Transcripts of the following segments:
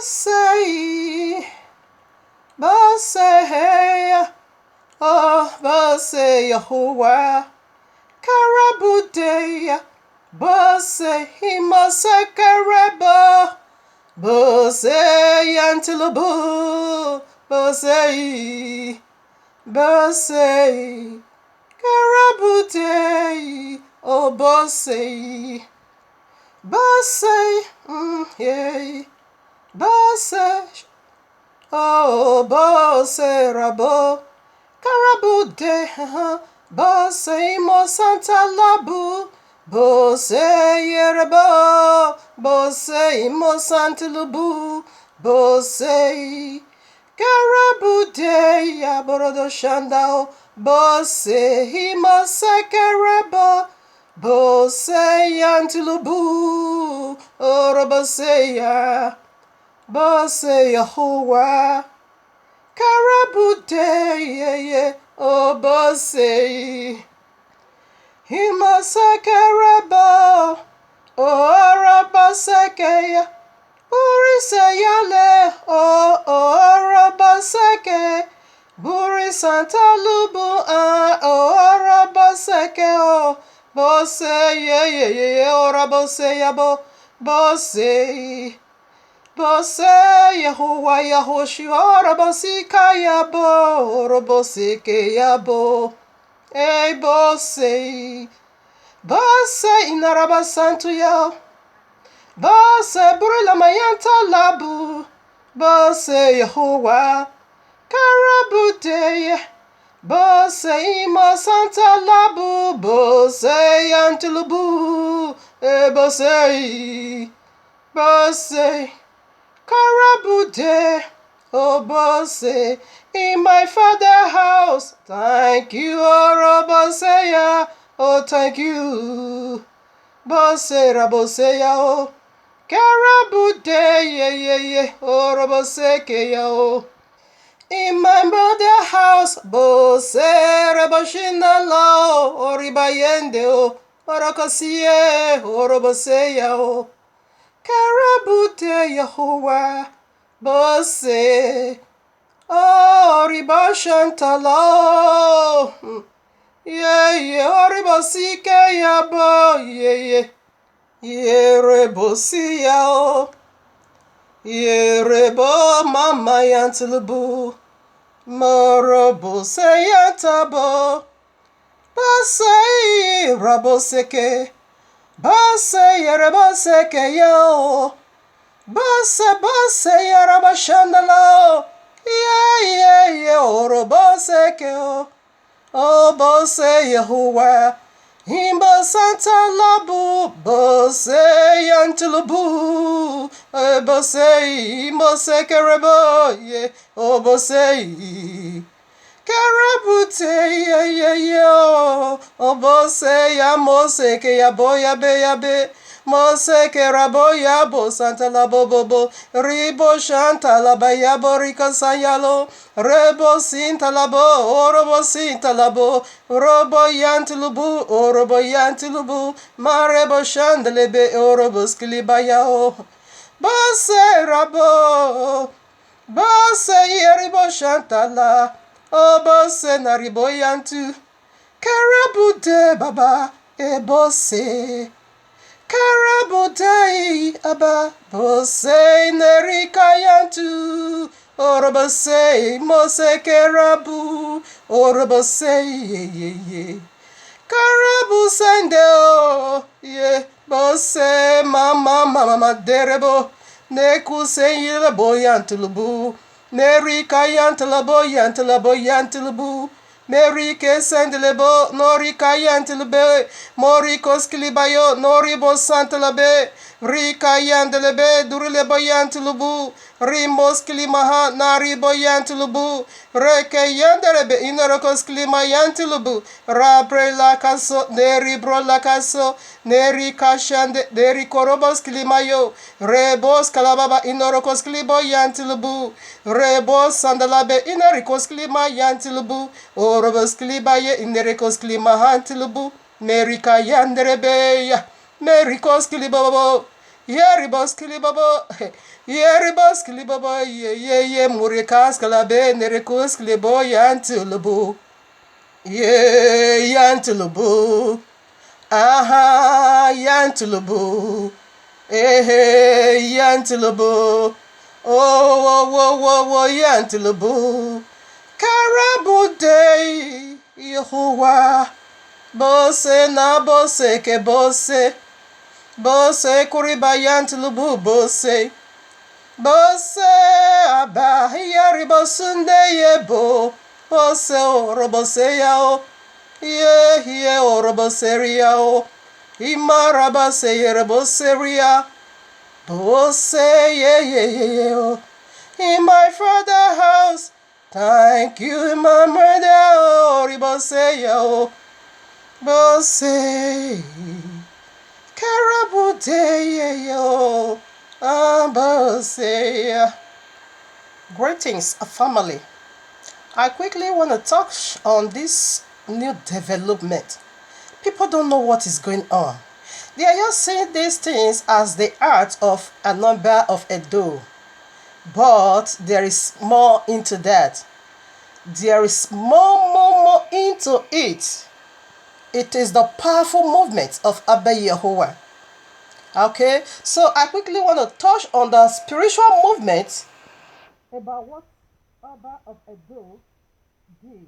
Basei, Basei, oh, Basei Yahuwah, Karabudeya, Basei Himasakareba, Basei Antilabu, Basei, Basei, Karabudei, oh, Basei, Basei, yay. Basei, oh, Basei Rabo, Karabude, Basei Mo Santa Labu, Basei Yerebo, Basei Mo Santa Lubu, Basei, Karabude, Yaborodo Shandao, Basei Mo Sakarebo, Basei Antilubu, Ora Basei ya. Basei Yahuwah, Karabudeye, oh Basei, Himasakaraba, oh Arabasekeya, Burisayale, oh Arabaseke, Buri Santa Lubu, oh Arabaseke, oh Basei, oh Rabasei, Basei. Basei Yahuwah Yahushua Rabasi Kayabo Robose Kayabo Ei Basei Basei Inarabasantu ya Basei Burila Mayanta Labu Basei Yahuwah Karabudeye Basei Masanta Labu Basei Antilubu Ei Basei Basei Karabude, oh Bose, in my father's house. Thank you, oh Boseya, oh thank you, Bose Raboseya, oh Karabude, yeah, oh Rabosekeya, oh. In my mother's house, Bose Raboshina lao, oh Ribayende, oh Orakosie, oh Raboseya, oh. Karabute Yahuwah, Bose, oh, Ribashantalo, Ribosike Yabo, Rebosia, Rebo Mama Yantilubu, Morobose Yantabo, Bose, Raboseke, Base Yerebaseke yo, Base Yerabashandalo, Orobaseke yo, oh Bose Yahuwah, Himba Santa Labu, Bose Yantilubu, Bose Moseke Rebo, oh Bose. Karabute yo, obose ya mose ke ya boya be, mose ke raboya bo santa la bobo, ribo shanta la baya borika sayalo, rebo sinta la bo, orobo sinta la bo, robo yantilubu, orobo yantilubu, marebo shandelebe, orobo skilibaya o, bose rabo, bose yeribo shanta la. Oh, Bose nariboyantu, Karabude baba, Bose, Karabude aba, Bose nerikayantu, Orobose, Mose kerabu, Orobose, Karabu sende o, Bose, mama derebo, Nekuse yile boyantulubu. Mary kayantelabo yantelabo, Mary kesendelebo, nori kayantelebe, mori koskilibayo, nori bosantelabe, ri kayandelebe, durilebo yantelubu, ri moskilimaha, nari boyantelubu, reke yandelebe, inorokoskilima yantelubu, rabre lakaso, neri bro lakaso, neri kashande, neri koroboskilimayo, rebos kalababa, inorokoskilibo yantelubu, Rebos sandalabe inerikos klima yantilubu. Orobos klibaye inerikos klima hantilubu. Merika yanderebe ya. Merikos klibobo. Yeribos kilibabo. Yeribos kilibabo. Ye murikas kalabe nerekus kilibo yantulubu. Ye yantulubu. Aha yantulubu. Yantulubu. Oh, yantulubu. Karabu day. Yahuwah. Bose na bose ke bose. Bose kuriba yantulubu bose. Bose aba yari bosunde yebo. Bose oro bose yao. Ye oro bose riao. Imaraba se yere bose ria. Bose ye oh. In my father's house. Thank you, my mother. Oh, bose yao. Bose. Karabudeyo, Abasea. Greetings, family. I quickly want to touch on this new development. People don't know what is going on. They are just seeing these things as the art of a number of Edo. But there is more into that. There is more into it. It is the powerful movement of ABBA YAHUAH. Okay, so I quickly want to touch on the spiritual movement about what ABBA of Edo did.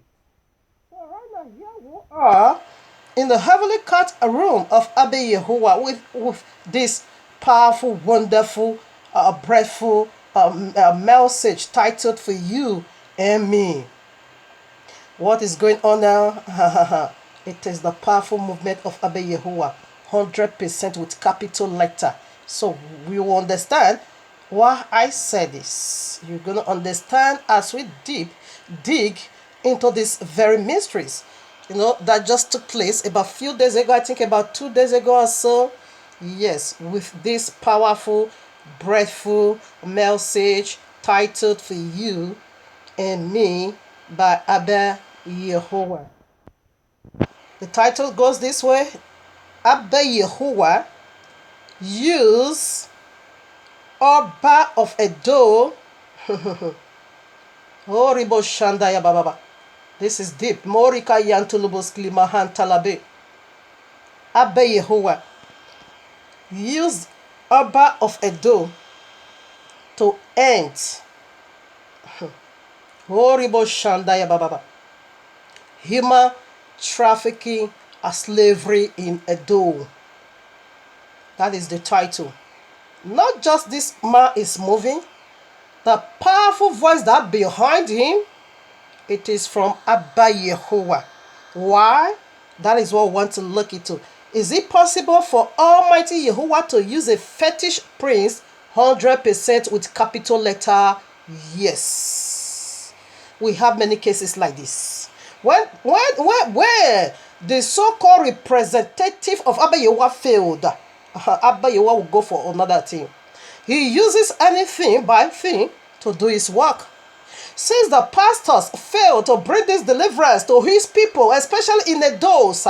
So right now here we are in the heavenly court room of ABBA YAHUAH with this powerful, wonderful, breathful message titled For You and Me. What is going on now? It is the powerful movement of ABBA YAHUAH, 100% with capital letter. So we will understand why I said this. You're going to understand as we dig into these very mysteries. That just took place about a few days ago, I think about 2 days ago or so. Yes, with this powerful, breathful message titled For You and Me by ABBA YAHUAH. The title goes this way: ABBA YAHUAH use Oba of Edo. Horibo Shandaya Baba. This is deep. Morika Yantulubos Klimahan Talabe. ABBA YAHUAH use Oba of Edo to end Horibo Shandaya Baba. Human trafficking and slavery in Edo. That is the title. Not just this man is moving, the powerful voice that behind him, it is from ABBA YAHUAH. Why? That is what we want to look into. Is it possible for Almighty Yahuwah to use a fetish prince 100% with capital letter? Yes. We have many cases like this. Where the so-called representative of ABBA YAHUAH failed, ABBA YAHUAH will go for another thing. He uses anything by thing to do his work. Since the pastors failed to bring this deliverance to his people, especially in the doors,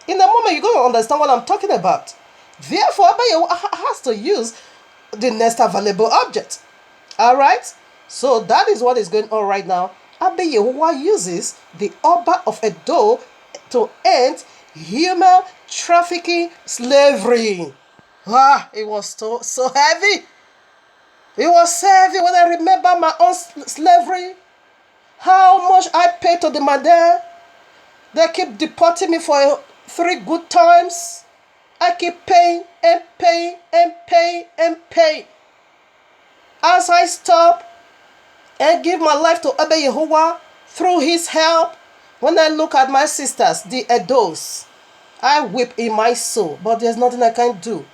in a moment you're going to understand what I'm talking about. Therefore, ABBA YAHUAH has to use the next available object. Alright? So that is what is going on right now. ABBA YAHUAH uses the Oba of Edo to end human trafficking slavery. It was so heavy. It was so heavy when I remember my own slavery. How much I paid to the mother. They keep deporting me for 3 good times. I keep paying and paying and paying and paying. As I stop and give my life to ABBA YAHUAH through his help, when I look at my sisters, the Edos, I weep in my soul, but there's nothing I can do.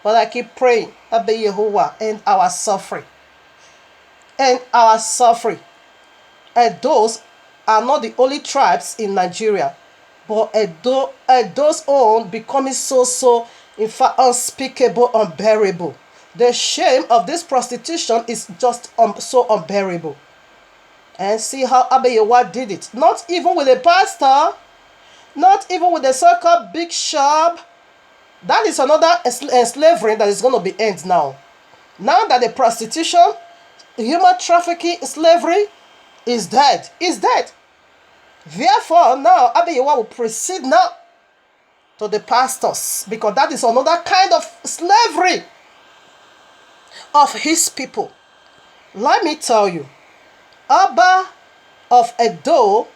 But I keep praying, ABBA YAHUAH, end our suffering. End our suffering. Edos are not the only tribes in Nigeria, but Edo's own becoming so, in fact, unspeakable, unbearable. The shame of this prostitution is just so unbearable. And see how ABBA YAHUAH did it. Not even with a pastor, not even with a so-called big shop, That is another slavery that is going to be end now. Now that the prostitution, human trafficking, slavery is dead. Is dead. Therefore, now Abba Yahuwah will proceed now to the pastors, because that is another kind of slavery of his people. Let me tell you, Abba of Edo,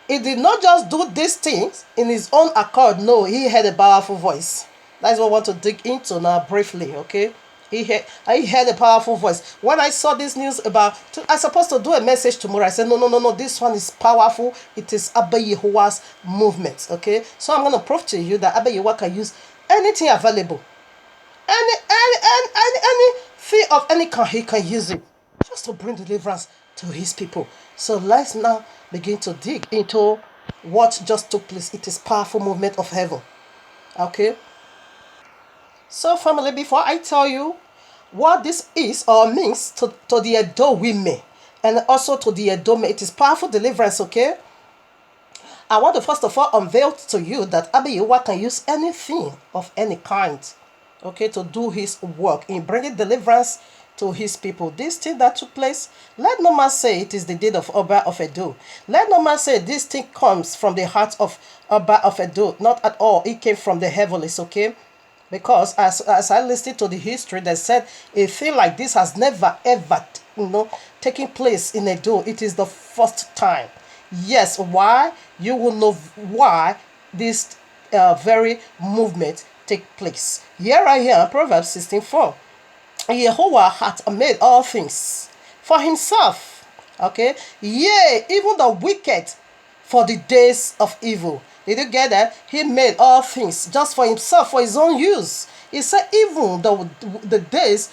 he did not just do these things in his own accord. No, he had a powerful voice. That's what I want to dig into now briefly, okay? He had a powerful voice. When I saw this news about, I supposed to do a message tomorrow. I said, no, this one is powerful. It is Abba Yahuwah's movement, okay? So I'm going to prove to you that Abba Yahuwah can use anything available. Anything of any kind, he can use it just to bring deliverance to his people. So let's now begin to dig into what just took place. It is powerful movement of heaven, okay? So family, before I tell you what this is or means to the Edo women and also to the Edo men, it is powerful deliverance, okay? I want to first of all unveil to you that Abba Yahuwah can use anything of any kind, okay, to do his work in bringing deliverance to his people. This thing that took place, let no man say it is the deed of Oba of Edo. Let no man say this thing comes from the heart of Oba of Edo. Not at all. It came from the heavens, okay? Because as I listened to the history, they said a thing like this has never ever taken place in Edo. It is the first time. Yes, why? You will know why this very movement take place. Here I am, Proverbs 16:4. Jehovah hath made all things for himself. Okay? Yea, even the wicked for the days of evil. Did you get that? He made all things just for himself, for his own use. He said even the days,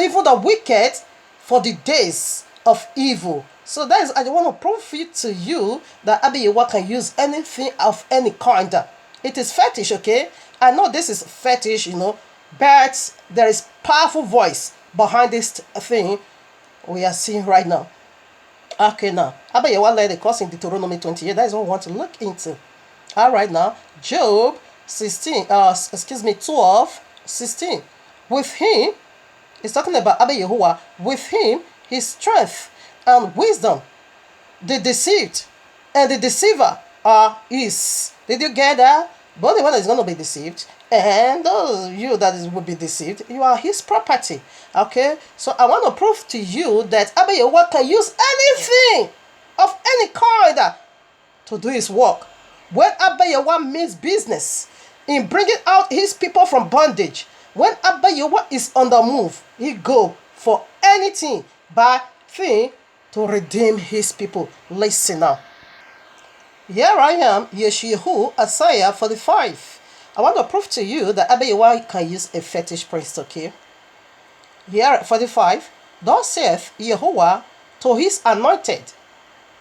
even the wicked for the days of evil. So that is, I want to prove it to you that Abba Yahuwah can use anything of any kind. It is fetish, okay? I know this is fetish, but there is powerful voice behind this thing we are seeing right now. Okay, now, Abba Yahuwah led the course in Deuteronomy 28. That is what we want to look into. All right, now, Job 12:16. With him, he's talking about Abba Yahuwah. With him, his strength and wisdom. The deceived and the deceiver are his. Did you get that? Both the one that is going to be deceived and those of you that will be deceived, you are his property. Okay? So I want to prove to you that Abba Yahuwah can use anything of any kind to do his work. When Abba Yahuwah means business in bringing out his people from bondage, when Abba Yahuwah is on the move, he go for anything by thing to redeem his people. Listen now. Here I am, Yeshayahu, Isaiah 45. I want to prove to you that Abba Yahuwah can use a fetish priest, okay? Here 45. Thus saith Yahuwah to his anointed,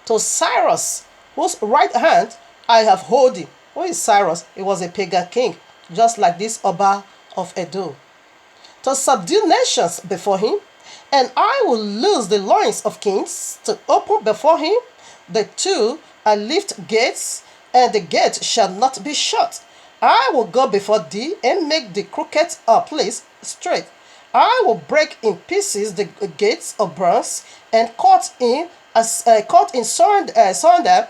to Cyrus, whose right hand I have holding. Who is Cyrus? He was a pagan king, just like this Oba of Edo. To subdue nations before him, and I will loose the loins of kings to open before him. The two I lift gates, and the gate shall not be shut. I will go before thee and make the crooked place straight. I will break in pieces the gates of bronze and cut in sunder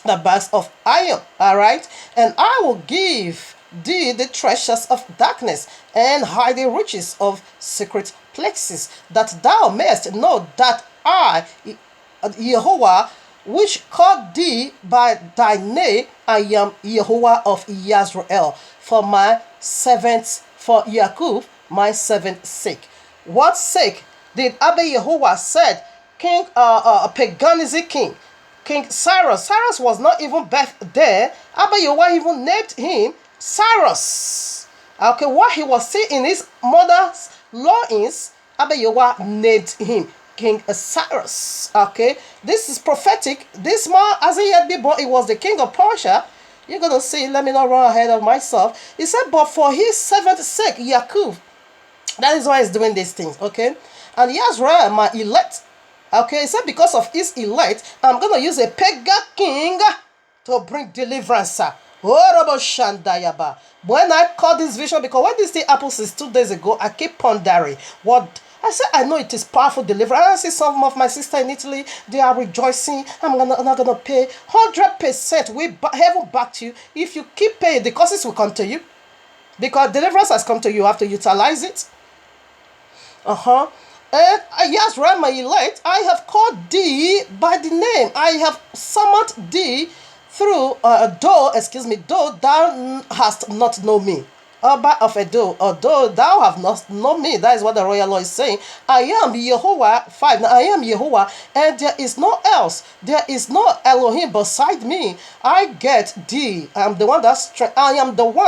the bars of iron. All right, and I will give thee the treasures of darkness and hide the riches of secret places, that thou mayest know that I, Yahuwah, which called thee by thy name, I am Yahuwah of Israel, for my servants, for Yaakov, my servant's sake. What sake did Abba Yahuwah said King paganism King Cyrus? Cyrus was not even back there. Abba Yahuwah even named him Cyrus. Okay, what he was still in his mother's loins, Abba Yahuwah named him King Cyrus. Okay, this is prophetic. This man, as he had been born, he was the king of Persia. You're gonna see, let me not run ahead of myself. He said, but for his servant's sake, Yaakov, that is why he's doing these things. Okay, and Israel, my elect. Okay, he said, because of his elect, I'm gonna use a pagan king to bring deliverance. Horrible Shandayaba. When I caught this vision, because when this thing happened since 2 days ago, I keep pondering what I said. I know it is powerful deliverance. I see some of my sister in Italy, they are rejoicing. Not gonna pay 100%. Heaven back to you. If you keep paying, the curses will come to you. Because deliverance has come to you, you have to utilize it. And yes, right, my elect, I have called thee by the name. I have summoned thee through though thou hast not known me. Oba of Edo, although thou have not known me. That is what the royal law is saying. I am Yehovah 5. Now I am Yehovah, and there is no else. There is no Elohim beside me. I get thee. I am the one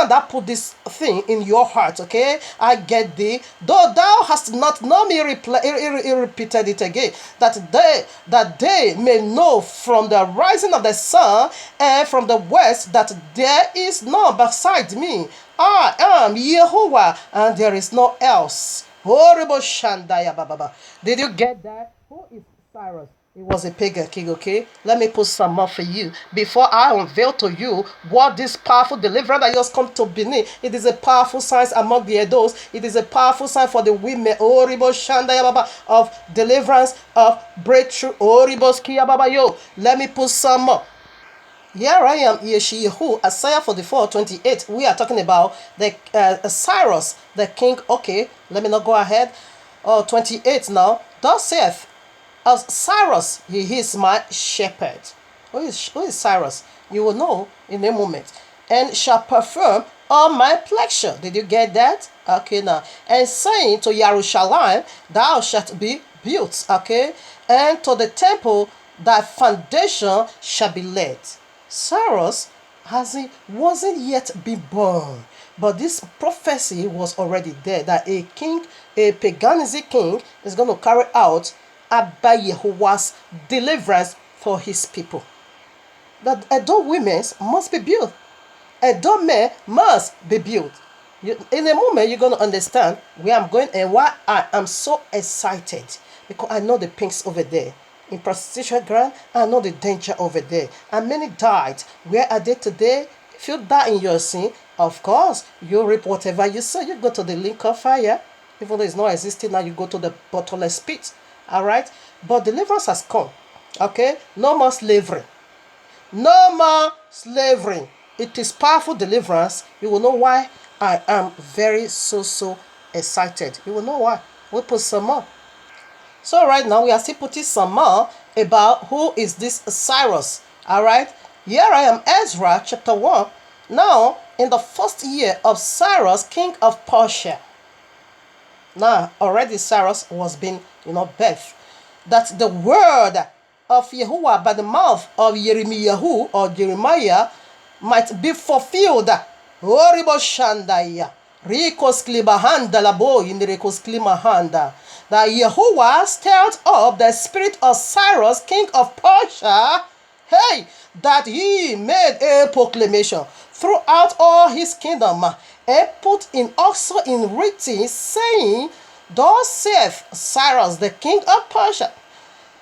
that put this thing in your heart. Okay, I get thee. Though thou hast not known me, he repeated it again. That they may know from the rising of the sun and from the west that there is none beside me. I am Yehovah, and there is no else. Horrible Shandaya Baba. Did you get that? Who is Cyrus? He was a pagan king, okay? Let me put some more for you. Before I unveil to you what this powerful deliverance that just come to Benin, it is a powerful sign among the Edos. It is a powerful sign for the women. Horrible Shandaya Baba of deliverance, of breakthrough. Horrible Skia Baba Yo. Let me put some more. Here I am, Yeshiyahu, Isaiah 44:28. We are talking about the Cyrus, the king. Okay, let me not go ahead. 28 now. Thus saith Cyrus, he is my shepherd. Who is Cyrus? You will know in a moment. And shall perform all my pleasure. Did you get that? Okay, now. And saying to Jerusalem, thou shalt be built. Okay. And to the temple, thy foundation shall be laid. Cyrus wasn't yet been born, but this prophecy was already there that a king, a paganistic king, is going to carry out ABBA YAHUAH's deliverance for his people. That adult women must be built. Adult men must be built. In a moment, you're going to understand where I'm going and why I am so excited, because I know the pinks over there. In prostitution ground, I know the danger over there. And many died. Where are they today? If you die in your sin, of course, you reap whatever you sow. You go to the link of fire. Even though it's not existing now, you go to the bottomless pit. Alright? But deliverance has come. Okay? No more slavery. No more slavery. It is powerful deliverance. You will know why I am very so excited. You will know why. We'll put some more. So right now we are still putting some more about who is this Cyrus. Alright. Here I am, Ezra chapter 1. Now in the first year of Cyrus, king of Persia. Now already Cyrus was being birthed. That the word of Yahuwah by the mouth of Jeremiah might be fulfilled. Horrible Shandaya. Rikos klibahanda labo in the Rikos klimahanda. That Yahuwah stirred up the spirit of Cyrus, king of Persia, that he made a proclamation throughout all his kingdom, and put in also in writing, saying, thus saith Cyrus, the king of Persia,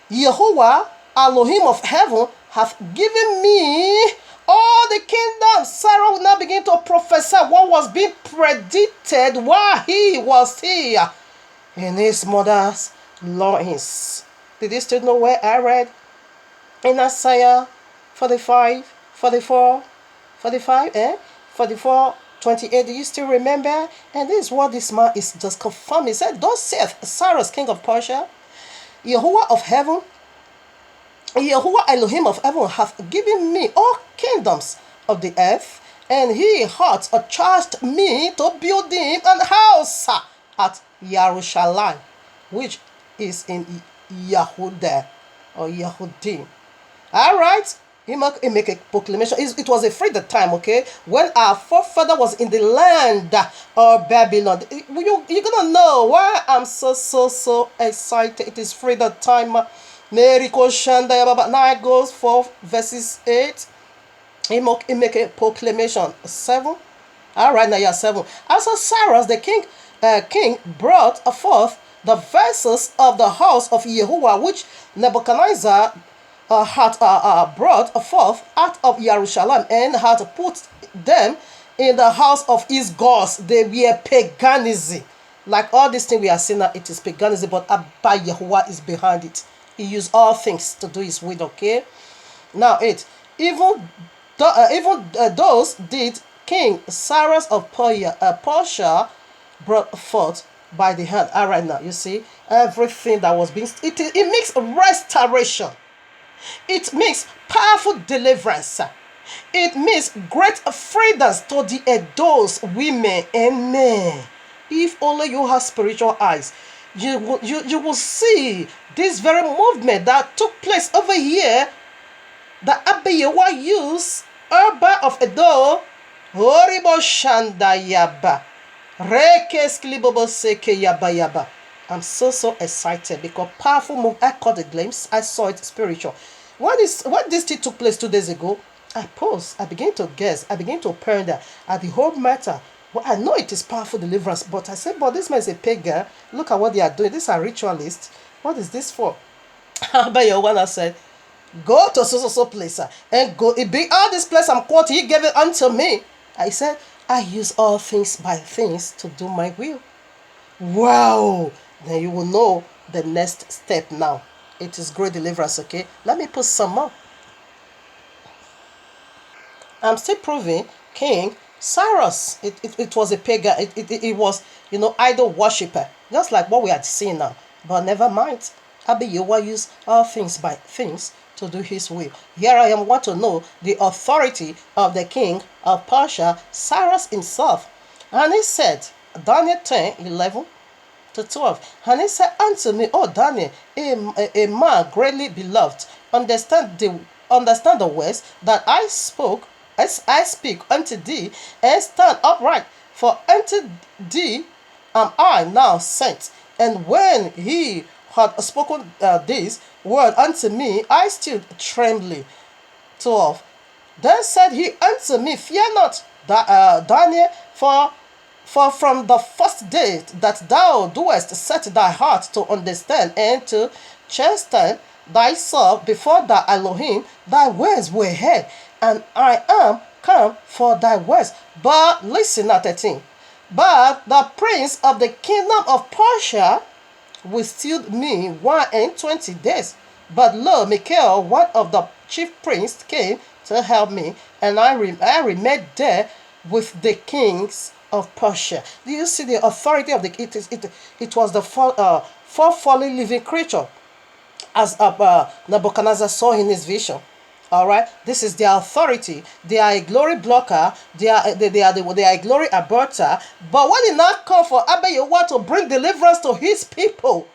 Yahuwah, Elohim of heaven, hath given me all the kingdoms. Cyrus now begin to prophesy what was being predicted while he was here in his mother's loins. Did you still know where I read? In Isaiah 45, 44, 28. Do you still remember? And this is what this man is just confirming. He said, thus saith Cyrus, king of Persia, Yahuwah of heaven, Yahuwah Elohim of heaven hath given me all kingdoms of the earth, and he hath charged me to build him an house at Jerusalem, which is in Yahudah or Yahudim. Alright, he make a proclamation. It was a freedom time, okay? When our forefather was in the land of Babylon. You're gonna know why I'm so excited. It is freedom time. Now it goes for verses 8. He make a proclamation. 7. Alright, now you're 7. Also Cyrus the king brought forth the vessels of the house of Yahuwah, which Nebuchadnezzar brought forth out of Jerusalem and had put them in the house of his gods. They were paganism. Like all these things we are seeing now, it is paganism, but Abba Yahuwah is behind it. He used all things to do his will, okay? Now, those did King Cyrus of Persia brought forth by the hand. All right, now, you see, everything that was being, it makes restoration. It makes powerful deliverance. It makes great freedoms to the those women and men. If only you have spiritual eyes, you will see this very movement that took place over here. The ABBA YAHUAH use Oba of Edo, Horibo Shanda Yaba, Rekes Klibobo Seke Yaba Yaba. I'm so excited because powerful move. I caught a glimpse. I saw it spiritual. When this thing took place 2 days ago, I paused. I began to guess. I began to ponder at the whole matter. Well, I know it is powerful deliverance, but I said, but this man is a pagan. Look at what they are doing. These are ritualists. What is this for? Abba YAHUAH said, go to so place and go. It be all this place I'm quoting. He gave it unto me. I said, I use all things by things to do my will. Wow. Then you will know the next step now. It is great deliverance, okay? Let me put some more. I'm still proving King Cyrus. It was a pagan. It was, idol worshiper. Just like what we are seeing now. But never mind. Abba YAHUAH used all things by things to do his will. Here I am want to know the authority of the king of Persia, Cyrus himself. And he said, Daniel 10:11-12. And he said unto me, O Daniel, a man greatly beloved, understand the words that I spoke, as I speak unto thee, and stand upright. For unto thee am I now sent. And when he had spoken this word unto me, I stood trembling. 12. Then said he unto me, fear not, Daniel, for from the first day that thou doest set thy heart to understand and to chasten thyself before thy Elohim, thy words were heard, and I am come for thy words. But listen at 13. But the prince of the kingdom of Persia withstood me 21 days. But lo, Michael, one of the chief princes, came to help me, and I remained there with the kings of Persia. Do you see the authority of it was the four fallen living creature, as Nebuchadnezzar saw in his vision. All right, this is their authority. They are a glory blocker. They are a glory aborter. But when it not come for Abba YAHUAH to bring deliverance to his people,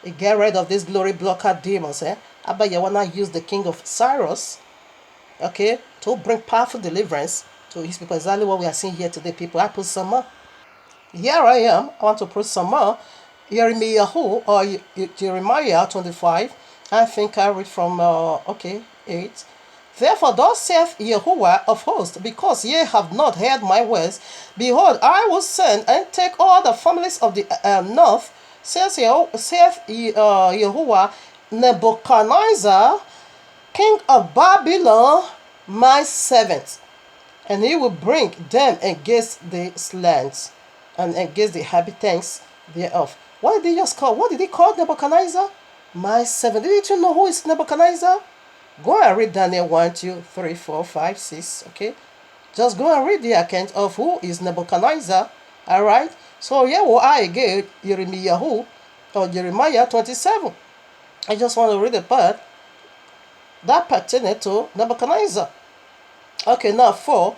he get rid of these glory blocker demons. Abba YAHUAH used the king of Cyrus, okay, to bring powerful deliverance to his people. Exactly what we are seeing here today, people. I put some more. Here I am. I want to put some more. Jeremiah 25. I think I read from 8. Therefore thus saith Yahuwah of hosts, because ye have not heard my words, behold, I will send and take all the families of the north, saith Yahuwah, Nebuchadnezzar, king of Babylon, my servant, and he will bring them against the lands and against the inhabitants thereof. What did he call Nebuchadnezzar? My servant. Didn't you know who is Nebuchadnezzar? Go and read Daniel 1, 2, 3, 4, 5, 6. Okay? Just go and read the account of who is Nebuchadnezzar. Alright? So here I again, Jeremiah 27. I just want to read the part that pertained to Nebuchadnezzar. Okay, now 4.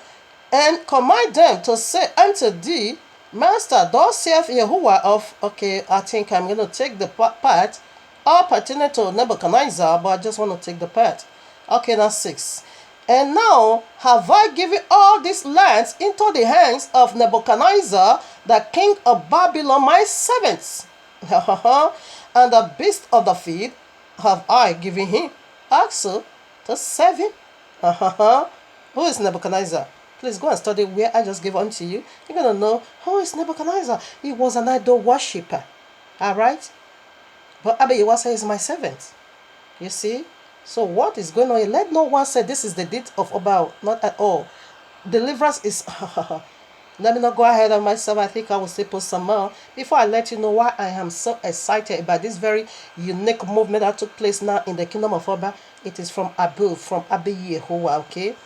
And command them to say unto thee, Master, thus saith Yahuwah of... Okay, I think I'm going to take the part all pertaining to Nebuchadnezzar, but I just want to take the part. Okay, now 6. And now have I given all these lands into the hands of Nebuchadnezzar, the king of Babylon, my servants. And the beast of the field have I given him also to serve him. Who is Nebuchadnezzar? Please go and study where I just gave unto you. You're going to know who is Nebuchadnezzar. He was an idol worshipper. Alright? But Abba YAHUAH says, my servant. You see? So what is going on here? Let no one say this is the deed of Oba. Not at all. Deliverance is let me not go ahead of myself. I think I will still put some more before I let you know why I am so excited about this very unique movement that took place now in the kingdom of Oba. It is from above, from ABBA YAHUAH, okay?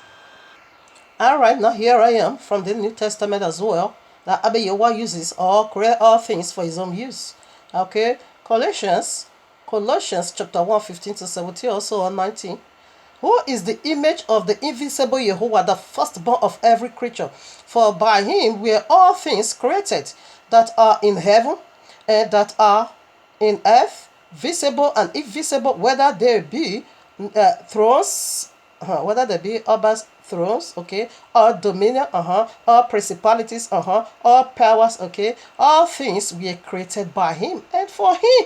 Alright, now here I am from the New Testament as well. That ABBA YAHUAH uses or create all things for his own use. Okay? Colossians chapter 1, 15 to 17, also on 19. Who is the image of the invisible Yahuwah, the firstborn of every creature? For by him were all things created, that are in heaven and that are in earth, visible and invisible, whether there be thrones, whether there be Abba's thrones, okay, or dominion, or principalities, or powers, okay. All things were created by him and for him.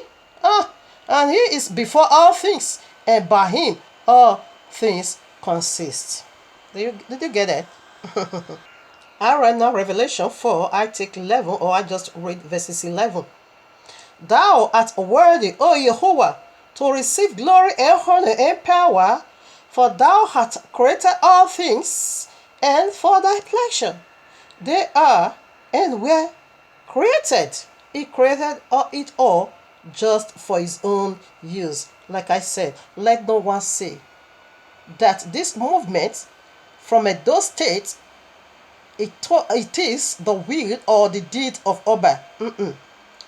And he is before all things, and by him all things consist. Did you get it? All right, now Revelation 4, I take 11, or I just read verses 11. Thou art worthy, O Yahuwah, to receive glory and honor and power, for thou hast created all things, and for thy pleasure they are and were created. He created it all just for his own use. Like I said, let no one say that this movement from Edo State, it is the will or the deed of Oba.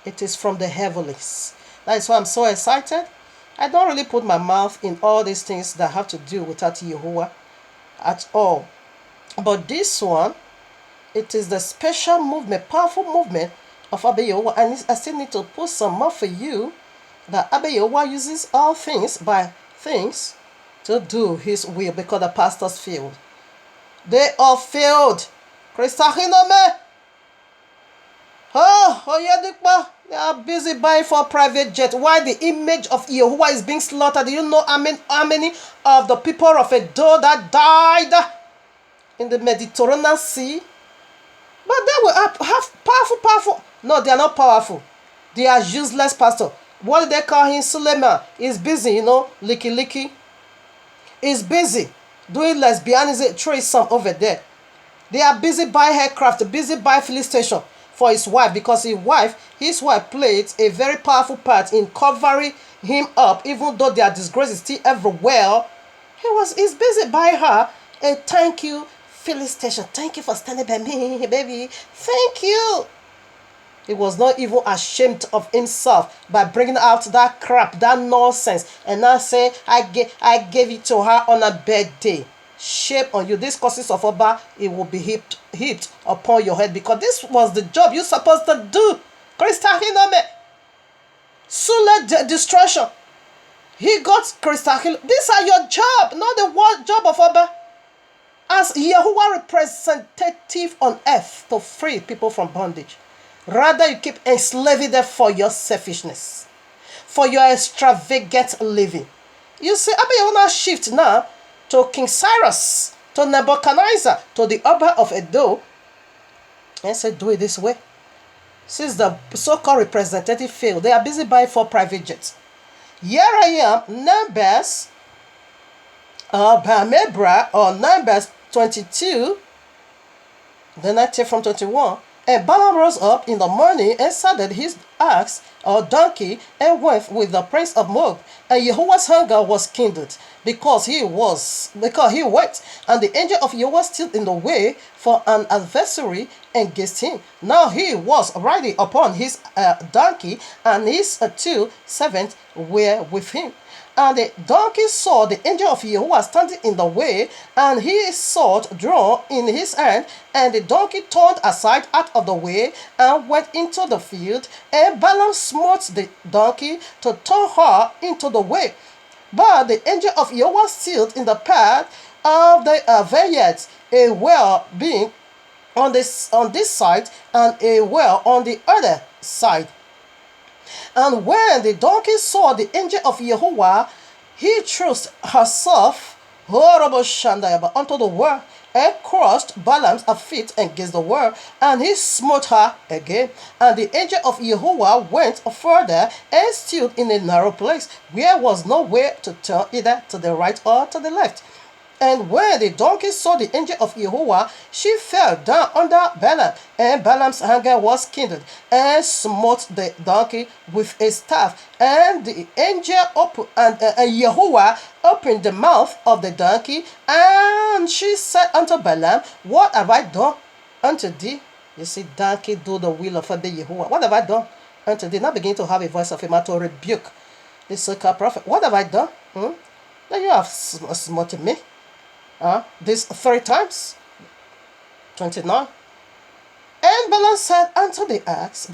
It is from the heavens. That is why I'm so excited. I don't really put my mouth in all these things that have to do with Yahuwah at all. But this one, it is the special movement, powerful movement of ABBA YAHUAH. And I still need to put some more for you, that ABBA YAHUAH uses all things by things to do his will, because the pastors failed. They all failed. Christahinome. They are busy buying for a private jet. Why the image of Yahuwah is being slaughtered? Do you know how many of the people of Edo that died in the Mediterranean Sea? But they will have powerful. No, they are not powerful. They are useless pastor. What do they call him? Suleiman. He's busy, licky. He's busy doing lesbianism, threesome over there. They are busy buying aircraft, busy buying filling station for his wife, because his wife played a very powerful part in covering him up, even though their disgrace is still everywhere. He's busy buying her a thank you filling station. Thank you for standing by me, baby. Thank you. He was not even ashamed of himself by bringing out that crap, that nonsense, and now saying, I gave it to her on a birthday. Shame on you. This causes of Oba, it will be heaped upon your head, because this was the job you're supposed to do. Christahinome. Sule destruction. He got Christahinome. These are your job, not the job of Oba. As Yahuwah representative on earth to free people from bondage. Rather, you keep enslaving them for your selfishness, for your extravagant living. You see, ABBA YAHUAH shift now to King Cyrus, to Nebuchadnezzar, to the Oba of Edo, and said, do it this way. Since the so-called representative failed, they are busy buying for private jets. Here I am, Numbers, Bamebra, or Numbers 22, then I take from 21. And Balaam rose up in the morning and saddled his ass or donkey and went with the prince of Moab. And Yahuwah's hunger was kindled because he went. And the angel of Yahuwah stood in the way for an adversary against him. Now he was riding upon his donkey, and his two servants were with him. And the donkey saw the angel of Yahuwah standing in the way, and his sword drawn in his hand, and the donkey turned aside out of the way and went into the field, and Balaam smote the donkey to turn her into the way. But the angel of Yahuwah stood in the path of the vineyards, a well being on this side, and a well on the other side. And when the donkey saw the angel of Yahuwah, he thrust herself unto the well, and crushed Balaam's feet against the wall, and he smote her again. And the angel of Yahuwah went further and stood in a narrow place, where was no way to turn either to the right or to the left. And when the donkey saw the angel of Jehovah, she fell down under Balaam, and Balaam's anger was kindled, and smote the donkey with a staff. And the angel and Jehovah opened the mouth of the donkey, and she said unto Balaam, What have I done unto thee? You see, donkey do the will of the Jehovah. What have I done unto thee? Now begin to have a voice of a man to rebuke the so-called prophet. What have I done? Now you have smote me. This 3 times. 29. And Balaam said unto the ass,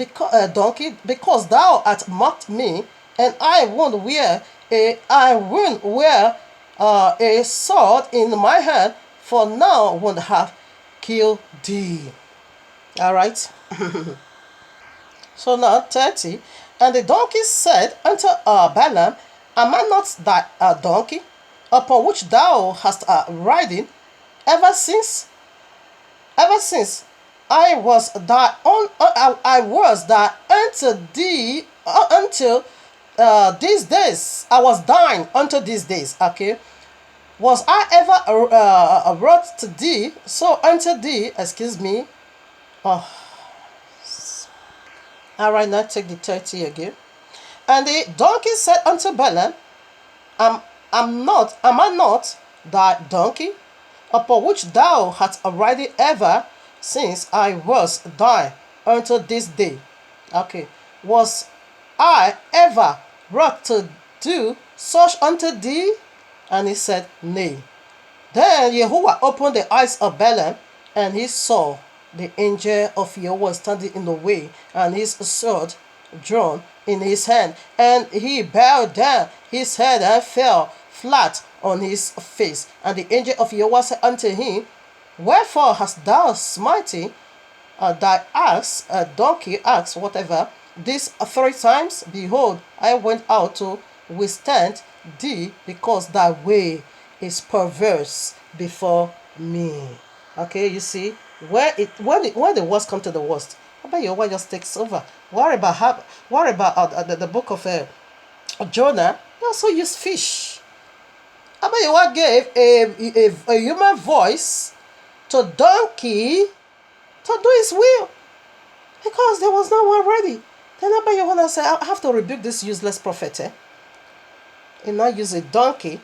donkey, because thou hast mocked me, and I won't wear a sword in my hand, for now won't have killed thee. All right. So now 30. And the donkey said unto Balaam, Am I not thy donkey, upon which thou hast riding ever since I was thy unto thee until these days. I was thine unto these days. Okay, was I ever wrought to thee, so unto thee? Excuse me. Oh. All right, now take the 30 again. And the donkey said unto Balaam, Am I not thy donkey, upon which thou hast ridden ever since I was thine unto this day? Okay. Was I ever wrought to do such unto thee? And he said, Nay. Then Yahuwah opened the eyes of Balaam, and he saw the angel of Yahuwah standing in the way, and his sword drawn in his hand, and he bowed down his head and fell flat on his face. And the angel of Yahuwah said unto him, Wherefore hast thou smitten thy ass, donkey, ass, whatever, this 3 times? Behold, I went out to withstand thee, because thy way is perverse before me. Okay, you see, when the worst come to the worst, ABBA YAHUAH just takes over. Worry about the book of Jonah. They also use fish. ABBA YAHUAH gave a human voice to donkey to do his will, because there was no one ready. Then ABBA YAHUAH said, I have to rebuke this useless prophet. He now use a donkey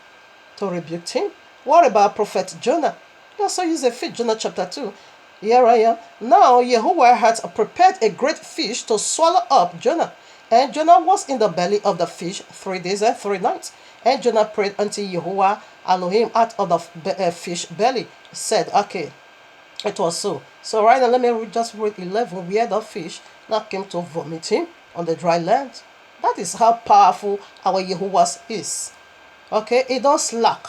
to rebuke him. What about Prophet Jonah? He also used a fish. Jonah chapter 2. Here I am. Now Yahuwah had prepared a great fish to swallow up Jonah. And Jonah was in the belly of the fish 3 days and 3 nights. And Jonah prayed unto Yahuwah Elohim out of the fish belly. Said, okay, it was so. So right now, let me just read 11. Where the fish now came to vomit him on the dry land. That is how powerful our Yahuwah is. Okay, it don't slack.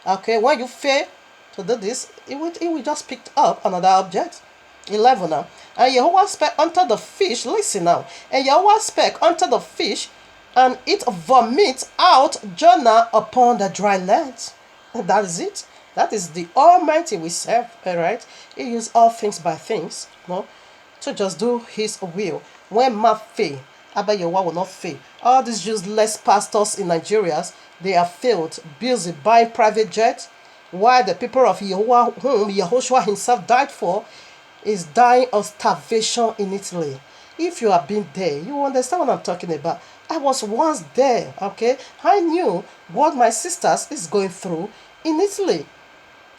Okay, when you fail to do this, it will just pick up another object. 11 now. And Yahuwah spake unto the fish, listen now. And Yahuwah spake unto the fish, and it vomit out Jonah upon the dry land. And that is it. That is the Almighty we serve, alright? He uses all things by things, to just do his will. When man fail, ABBA YAHUAH will not fail. All these useless pastors in Nigeria, they are failed, busy buying private jets, while the people of Yahuwah, whom Yahushua himself died for, is dying of starvation in Italy. If you have been there, you understand what I'm talking about. I was once there, okay? I knew what my sisters is going through in Italy.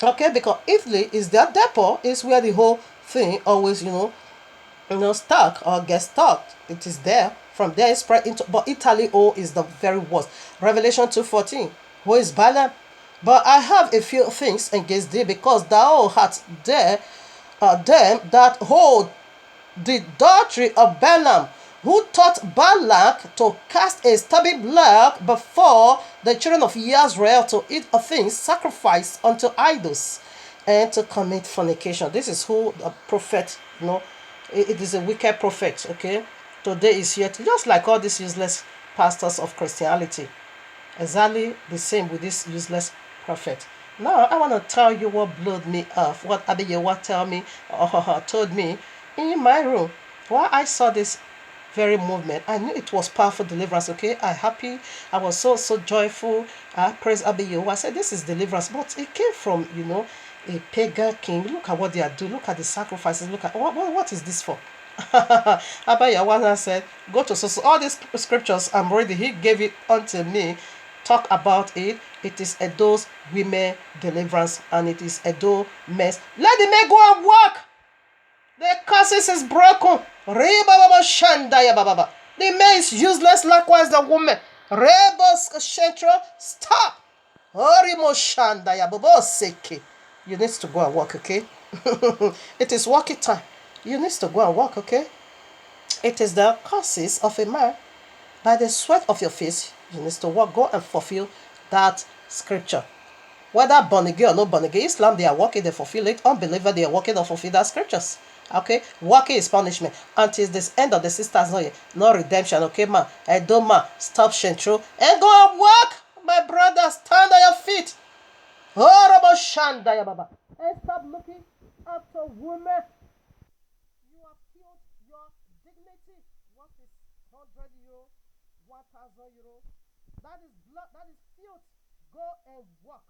Okay, because Italy is their depot, is where the whole thing always, stuck or gets stuck. It is there. From there it's spread into, but Italy, is the very worst. Revelation 2:14. Who is Balaam? But I have a few things against thee, because thou hast there them that hold the doctrine of Balaam, who taught Balak to cast a stubby block before the children of Israel, to eat a thing sacrificed unto idols, and to commit fornication. This is who the prophet, it is a wicked prophet, okay? Today is here, just like all these useless pastors of Christianity. Exactly the same with this useless prophet. Now I want to tell you what blew me off, what ABBA YAHUAH told me in my room. While I saw this very movement, I knew it was powerful deliverance. Okay, I happy, I was so joyful. I praise ABBA YAHUAH. I said this is deliverance, but it came from a pagan king. Look at what they are doing. Look at the sacrifices. Look at what is this for? ABBA YAHUAH said, go to so all these scriptures I'm reading. He gave it unto me. Talk about it. It is Edo's women deliverance, and it is Edo mess. Let the men go and work. The curses is broken. The man is useless, likewise the woman. Stop. You need to go and work, okay? It is working time. You need to go and work, okay? It is the curses of a man. By the sweat of your face, you need to work, go and fulfill that scripture. Whether born again or not born again, Islam, they are working, they fulfill it. Unbeliever, they are working or fulfill that scriptures. Okay, working is punishment until this end of the sisters no redemption. Okay, man, I don't man, stop shentro and go and work, my brother. Stand on your feet. Horrible shanda, baba, and stop looking after women. You have killed your dignity. What is 100 euro, 1,000 euro? That is blood. That is filth. Go and work.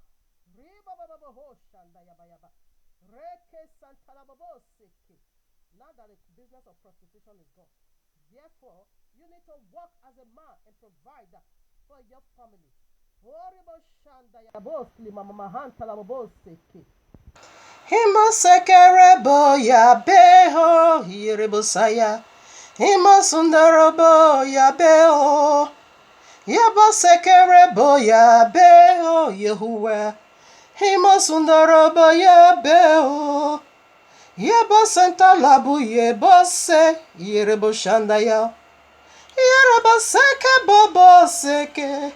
Now that the business of prostitution is gone, therefore you need to work as a man and provide for your family. Himo sekere boya beho yirebosaya. Himo sundaro boya beho. Yaba sekere boya beho Yahuwah. Himo sundaro boya beho. Yaba senta labu yebose yireboshandaya. Yaraba seke bobo seke.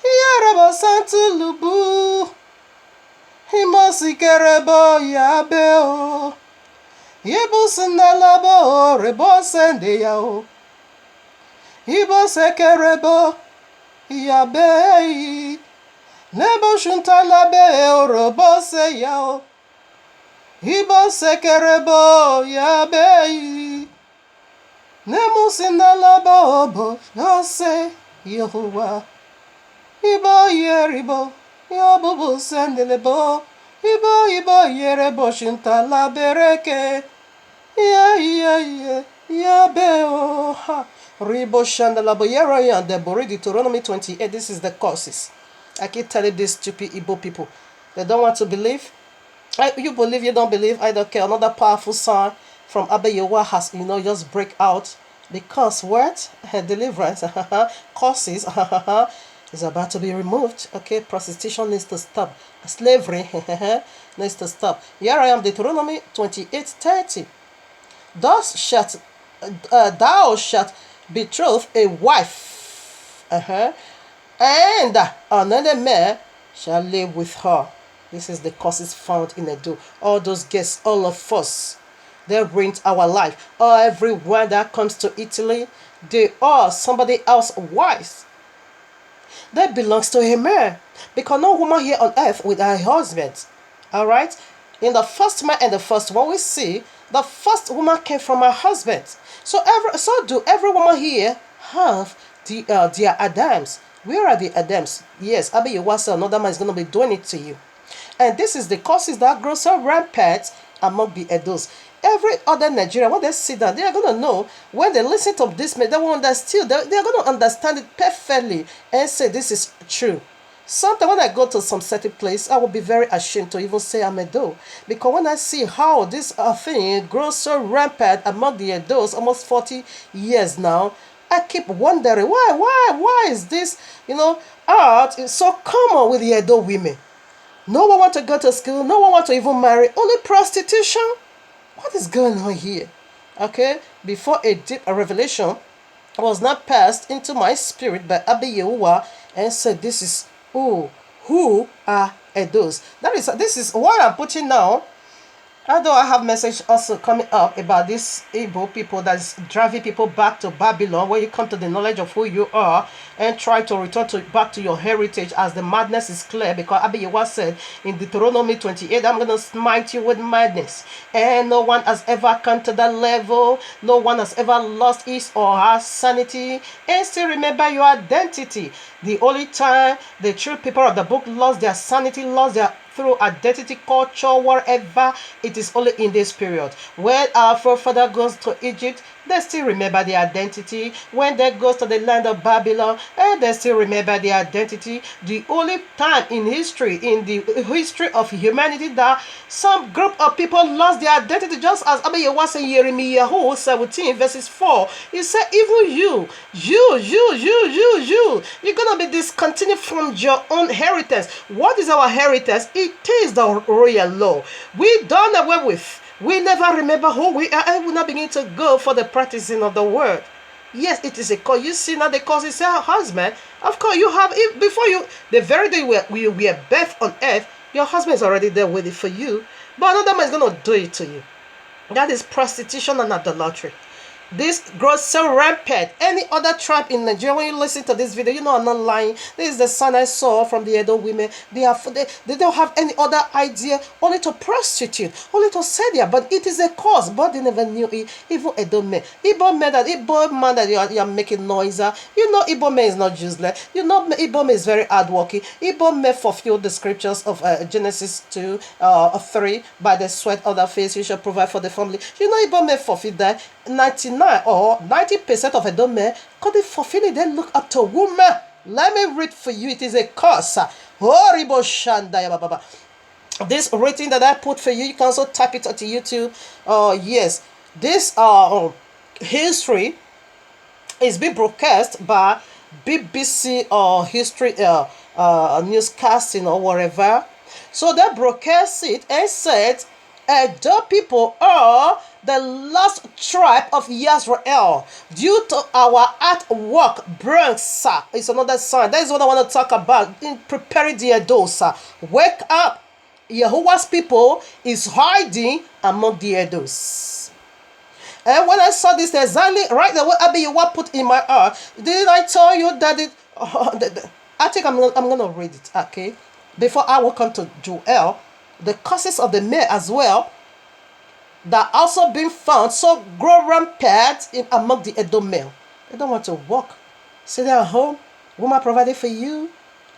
Yaraba santu lubu. Himosikerebo yabeo. Yebusinalabo rebosende yao. Hibosekerebo yabe. Nebo shuntalabe orobose yao. Hibosekerebo yabe. Nemusinalabo obo yose Yahuwah. Ibo yeribo. Yabubu sendelebo. Ibo yerebo shintala bereke. Yabeo. Ribo shandalabo yeraya Deborah, Deuteronomy 28. This is the causes. I keep telling these stupid Igbo people. They don't want to believe. You believe, you don't believe, I don't care. Another powerful song from ABBA YAHUAH has, just break out. Because what? Deliverance, causes, is about to be removed. Okay, prostitution needs to stop. Slavery needs to stop. Here I am, Deuteronomy 28:30. Thou shalt betroth a wife, and another man shall live with her. This is the causes found in Edo. All those guests, all of us, they ruined our life. Everyone that comes to Italy, they are somebody else's wives. That belongs to a man. Because no woman here on earth with her husband. Alright? In the first man and the first one, we see the first woman came from her husband. So do every woman here have their Adams. Where are the Adams? Yes, ABBA YAHUAH said another man is going to be doing it to you. And this is the causes that grow so rampant among the Edos. Every other Nigerian, when they sit down, they are going to know, when they listen to this, they will understand, they are going to understand it perfectly and say this is true. Sometimes when I go to some certain place, I will be very ashamed to even say I'm Edo. Because when I see how this thing grows so rampant among the Edos, almost 40 years now, I keep wondering, why is this, art is so common with the Edo women? No one wants to go to school, no one wants to even marry, only prostitution. What is going on here? Okay, before a deep revelation was not passed into my spirit by ABBA YAHUAH and said, this is who are Edos. This is what I'm putting now. Although I have message also coming up about this Igbo people that's driving people back to Babylon, where you come to the knowledge of who you are and try to return back to your heritage, as the madness is clear, because ABBA YAHUAH said in Deuteronomy 28, I'm going to smite you with madness. And no one has ever come to that level. No one has ever lost his or her sanity and still remember your identity. The only time the true people of the book lost their sanity, lost their through identity, culture, whatever, it is only in this period. When our forefather goes to Egypt, they still remember their identity. When they go to the land of Babylon, and they still remember their identity. The only time in history, in the history of humanity, that some group of people lost their identity, just as ABBA YAHUAH said in Jeremiah 17 verses 4. He said, even you're gonna be discontinued from your own inheritance. What is our inheritance? It is the royal law. We done away with. We never remember who we are, and we now begin to go for the practicing of the word. Yes, it is a cause. You see now the cause is a husband. Of course, you have it before you. The very day we were birthed on earth, your husband is already there waiting for you. But another man is going to do it to you. That is prostitution and idolatry. This grows so rampant. Any other tribe in Nigeria, when you listen to this video, you know I'm not lying. This is the son I saw from the Edo women. They don't have any other idea, only to prostitute, only to sell there. But it is a cause, but they never knew it. Even Edo men. Igbo men that Igbo man that you are making noise. You know Igbo man is not useless. You know Igbo man is very hardworking. Igbo men fulfill the scriptures of Genesis 2, 3. By the sweat of their face you shall provide for the family. You know Igbo men fulfill that. 99 or 90% of Edo men couldn't fulfill it. They look up to women. Let me read for you. It is a curse. Horrible Shandaya Baba. This rating that I put for you, you can also type it onto YouTube. Yes, this history is being broadcast by BBC or history newscasting or whatever. So they broadcast it and said Edo people are the last tribe of Israel due to our artwork Bronx. It's another sign. That is what I want to talk about in preparing the Edos. Wake up. Yahuwah's people is hiding among the Edos. And when I saw this exactly right there, what ABBA YAHUAH put in my heart, didn't I tell you that it I think I'm gonna read it, okay? Before I will come to Joel, the causes of the male as well that also been found so grow rampant among the Edo male. They don't want to work. Sit at home. Woman provided for you.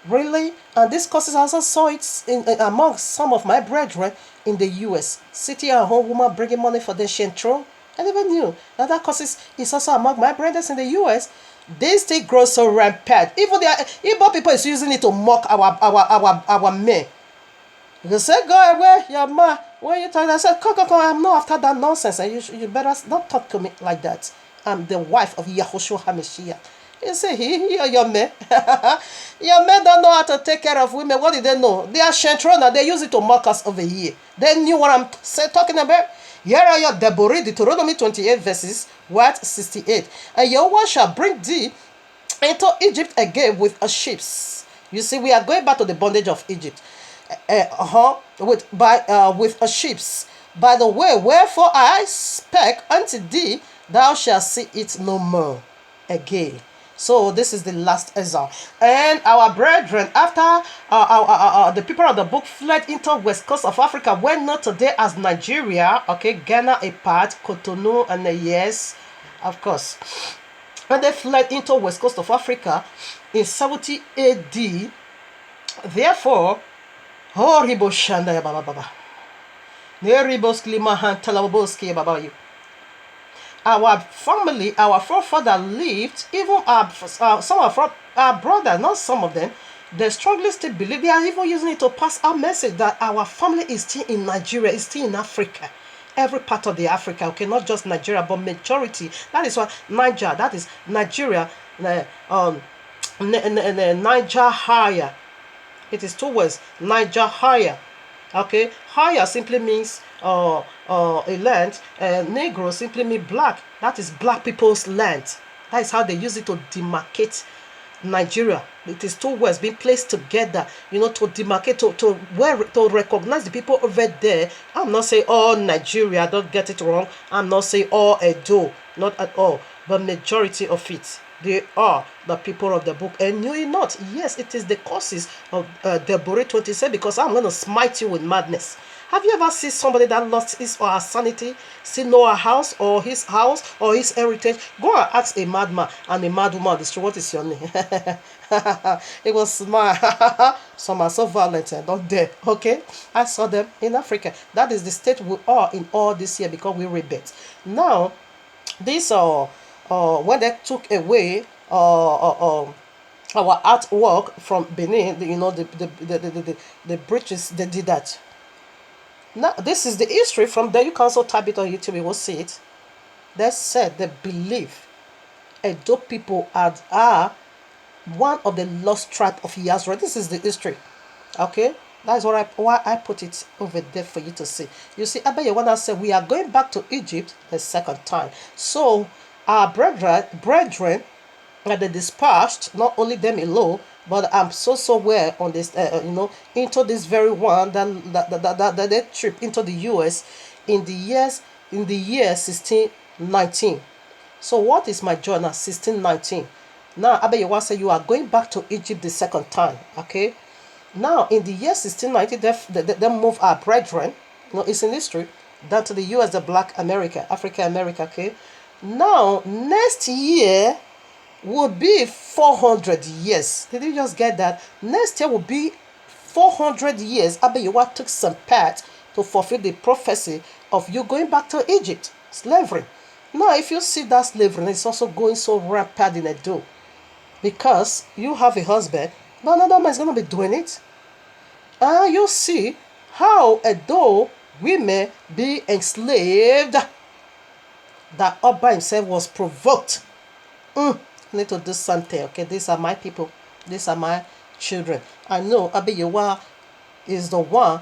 Really? And this causes I also saw it among some of my brethren in the US. Sitting at home, woman bringing money for the shentro. I never knew that causes is also among my brothers in the US. This thing grows so rampant. Even the Igbo people is using it to mock our men. They say, go away, your ma. When you talk, I said, come, I'm not after that nonsense. And you better not talk to me like that. I'm the wife of Yahushua HaMashiach. You say, your men. Your men don't know how to take care of women. What did they know? They are shentrona. They use it to mock us over here. They knew what I'm talking about. Here are your Deborah, Deuteronomy 28 verses, 68. And Yahuwah shall bring thee into Egypt again with a ships. You see, we are going back to the bondage of Egypt. With a ships. By the way, wherefore I spake unto thee, thou shalt see it no more again. So this is the last exile. And our brethren, after the people of the book fled into west coast of Africa, went not today as Nigeria, okay, Ghana a part, Cotonou, and yes, of course. And they fled into west coast of Africa in 70 AD. Therefore, horrible Shandaya Baba Baba. Neribos Klimahan Talaboski Baba you. Our family, our forefather lived, even some of our brothers, not some of them, they strongly still believe, they are even using it to pass our message that our family is still in Nigeria, is still in Africa. Every part of the Africa, okay, not just Nigeria, but majority. That is what Niger, that is Nigeria, Niger higher. It is two words, Niger higher. Okay, higher simply means a land, and Negro simply means black. That is black people's land. That is how they use it to demarcate Nigeria. It is two words being placed together, to demarcate, to recognize the people over there. I'm not saying all Nigeria, don't get it wrong. I'm not saying all Edo, not at all, but majority of it. They are the people of the book. And knew it not. Yes, it is the causes of Deborah 27, because I'm going to smite you with madness. Have you ever seen somebody that lost his or her sanity, see Noah's house or his heritage? Go and ask a madman and a mad woman on the street, what is your name? It was smart. Some are so violent and not there. Okay, I saw them in Africa. That is the state we are in all this year, because we rebelled. Now, this when they took away our artwork from Benin, the British, they did that. Now, this is the history. From there, you can also type it on YouTube, you will see it. They said they believe Edo people are one of the lost tribe of Yazra. This is the history. Okay? That is why I put it over there for you to see. You see, Abba Yahuwah said, we are going back to Egypt the second time. So, our brethren that they dispatched, not only them alone, but I'm so aware on this, into this very one that they trip into the US in the year 1619. So what is my journal? 1619. Now Abba Yahuwah said you are going back to Egypt the second time. Okay. Now in the year 1690, they move our brethren, it's in history, down to the US, the Black America, Africa America. Okay. Now next year would be 400 years. Did you just get that? Next year will be 400 years. Abba Yahuwah took some part to fulfill the prophecy of you going back to Egypt, slavery. Now, if you see that slavery, it's also going so rampant in Edo, because you have a husband, but another man is going to be doing it. You see how Edo women be enslaved, that Oba himself was provoked. Need to do something. Okay, these are my people, these are my children. I know Abba Yahuwah is the one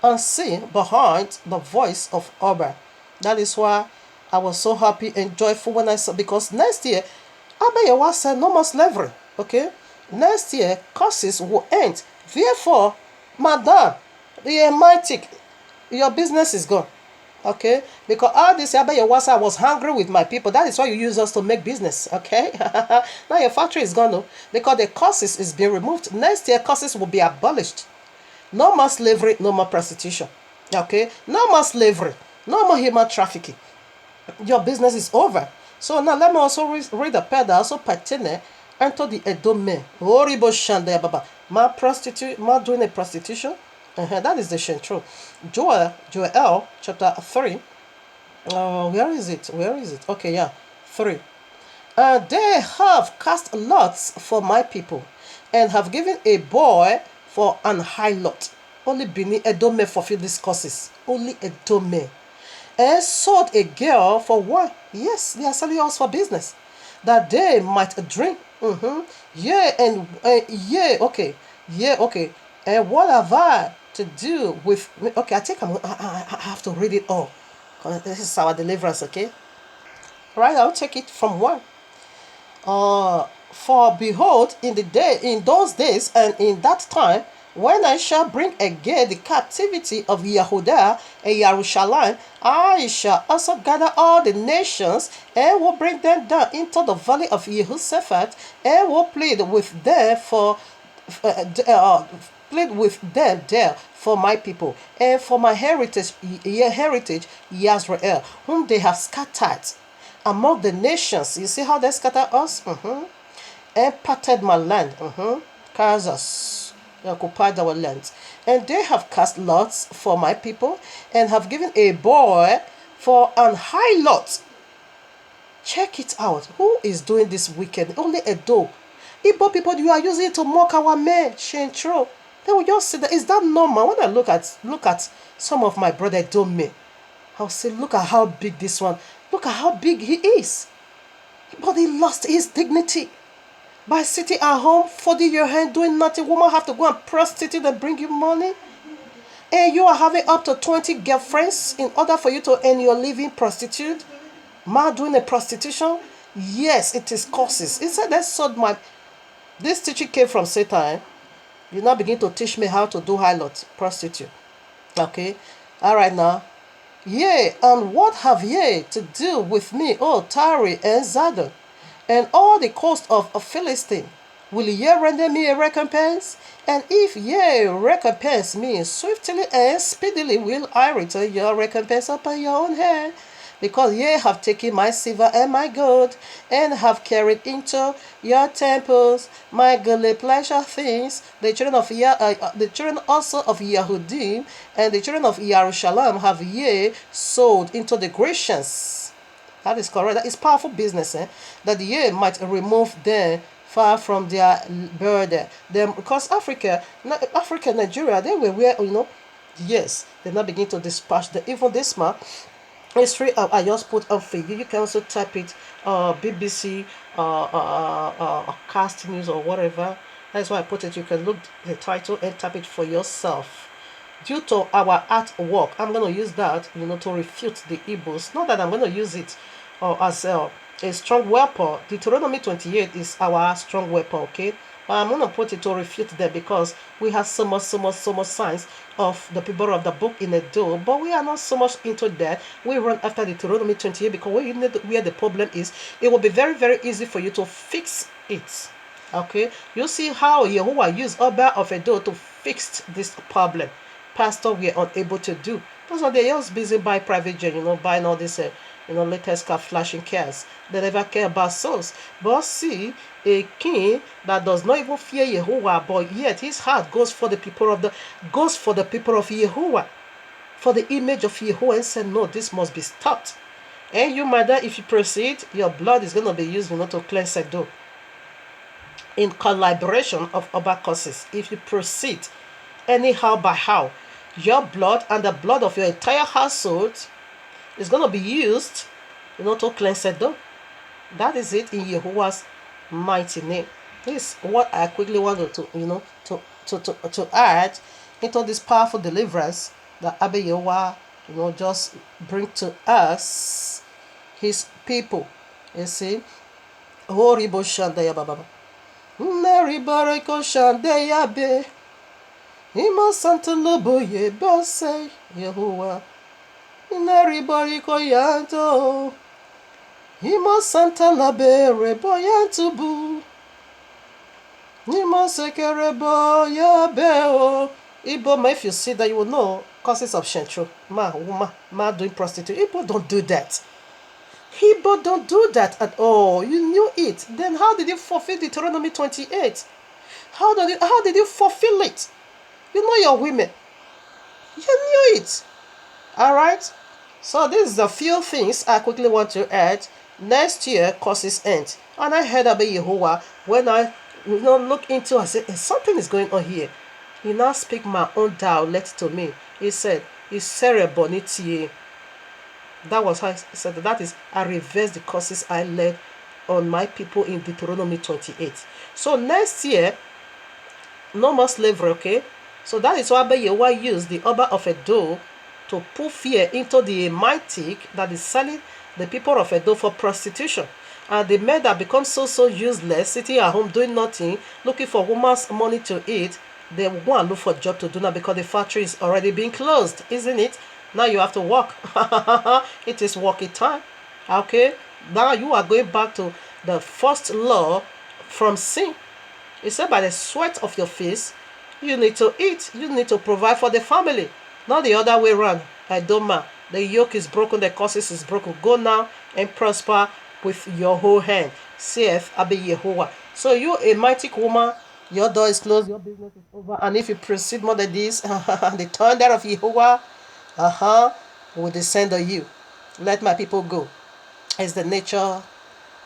unseen behind the voice of Oba. That is why I was so happy and joyful when I saw, because next year Abba Yahuwah said no more slavery. Okay, next year curses will end. Therefore, madam, the Almighty, your business is gone. Okay, because all this Abba Yahuwah was hungry with my people. That is why you use us to make business. Okay, now your factory is gone, no? Because the curses is being removed. Next year curses will be abolished. No more slavery, no more prostitution. Okay, no more slavery, no more human trafficking. Your business is over. So now let me also read the part that also pertain into the Edome. Horrible shande baba. Ma prostitute, ma doing a prostitution. That is the shentro. Joel chapter 3. Where is it? Okay, yeah, 3. They have cast lots for my people, and have given a boy for an harlot. Only Benin Edome fulfill these causes. Only Edome. And sold a girl for what? Yes, they are selling us for business, that they might drink. Okay. And what have I to do with? Okay, I have to read it all. This is our deliverance. Okay, right. I'll take it from one. For behold, in those days, and in that time, when I shall bring again the captivity of Yehudah and Jerusalem, I shall also gather all the nations, and will bring them down into the valley of Jehoshaphat, and will plead with them there for my people, and for my heritage Yisrael, whom they have scattered among the nations. You see how they scatter us? And parted my land. Kansas. They occupied our lands. And they have cast lots for my people, and have given a boy for an harlot. Check it out. Who is doing this wicked? Only Edo. Igbo people, you are using it to mock our men. Shentro. They will just say that. Is that normal? When I look at some of my brother Dome, I'll say, look at how big this one. Look at how big he is. But he lost his dignity by sitting at home, folding your hand, doing nothing. Woman have to go and prostitute and bring you money. And you are having up to 20 girlfriends in order for you to earn your living, prostitute. Man doing a prostitution. Yes, it is causes. He said they sold my This teaching came from Satan. You now begin to teach me how to do harlot, prostitute. Okay? Alright now. Yea, and what have ye to do with me, O Tyre and Zidon, and all the coast of Philistine? Will ye render me a recompense? And if ye recompense me swiftly and speedily, will I return your recompense upon your own head? Because ye have taken my silver and my gold, and have carried into your temples my goodly pleasure things. The children also of Yahudim and the children of Jerusalem have ye sold into the Grecians. That is correct. That is powerful business, that ye might remove them far from their burden. Them because Africa, Nigeria, they were where yes, they now begin to dispatch the even this man. It's free. I just put on for you. You can also type it, BBC, cast news or whatever. That's why I put it. You can look the title and type it for yourself. Due to our artwork, I'm going to use that, to refute the Igbos. Not that I'm going to use it as a strong weapon. Deuteronomy 28 is our strong weapon, okay? But I'm going to put it to refute them because we have so much signs of the people of the book in a door, but we are not so much into that. We run after Deuteronomy 28 because where the problem is, it will be very, very easy for you to fix it. Okay? You see how Yahuwah used Oba of Edo to fix this problem. Pastor were unable to do. That's why they're just busy buying private jet, buying all this, latest car, flashing cars. They never care about souls. But see, a king that does not even fear Yehovah, but yet his heart goes for the people of Yehovah, for the image of Yehovah, and said, no, this must be stopped. And you, mother, if you proceed, your blood is going to be used, to cleanse a door. In collaboration of other causes, if you proceed anyhow by how, your blood and the blood of your entire household is going to be used, to cleanse it though. That is it in Yehovah's mighty name. This is what I quickly wanted to add into this powerful deliverance that ABBA YAHUAH, just bring to us, his people. You see, Horibo Shandaya Baba. Mary Barako Shandaya Be. Ima Santa Loboye Bose Yahuwah. Inaribari Koyanto. Ima Santa Labere Boyantubu. Ima Sekere Boyabeo. Ibo, if you see that, you will know causes of Shentro. Ma doing prostitute. Ibo don't do that. Ibo don't do that at all. You knew it. Then how did you fulfill Deuteronomy 28? How did you fulfill it? You know your women. You knew it. Alright? So this is the few things I quickly want to add. Next year, courses end. And I heard about Yahuwah. When I look into it, I said, something is going on here. He now speak my own dialect to me. He said, it's Serebonitie. That was how I said that is, I reversed the courses I led on my people in Deuteronomy 28. So next year, no more slavery, okay? So that is why ABBA YAHUAH used the Oba of Edo to put fear into the Emitic that is selling the people of Edo for prostitution. And the men that become so useless, sitting at home doing nothing, looking for woman's money to eat, they go and look for a job to do now because the factory is already being closed, isn't it? Now you have to work. It is working time. Okay? Now you are going back to the first law from sin. It said by the sweat of your face, you need to eat. You need to provide for the family. Not the other way around. I don't mind. The yoke is broken. The curses is broken. Go now and prosper with your whole hand. Saith ABBA YAHUAH. So you, a mighty woman, your door is closed. Your business is over. And if you proceed more than this, the thunder of Yahuwah will descend on you. Let my people go. It's the nature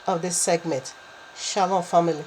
of this segment. Shalom, family.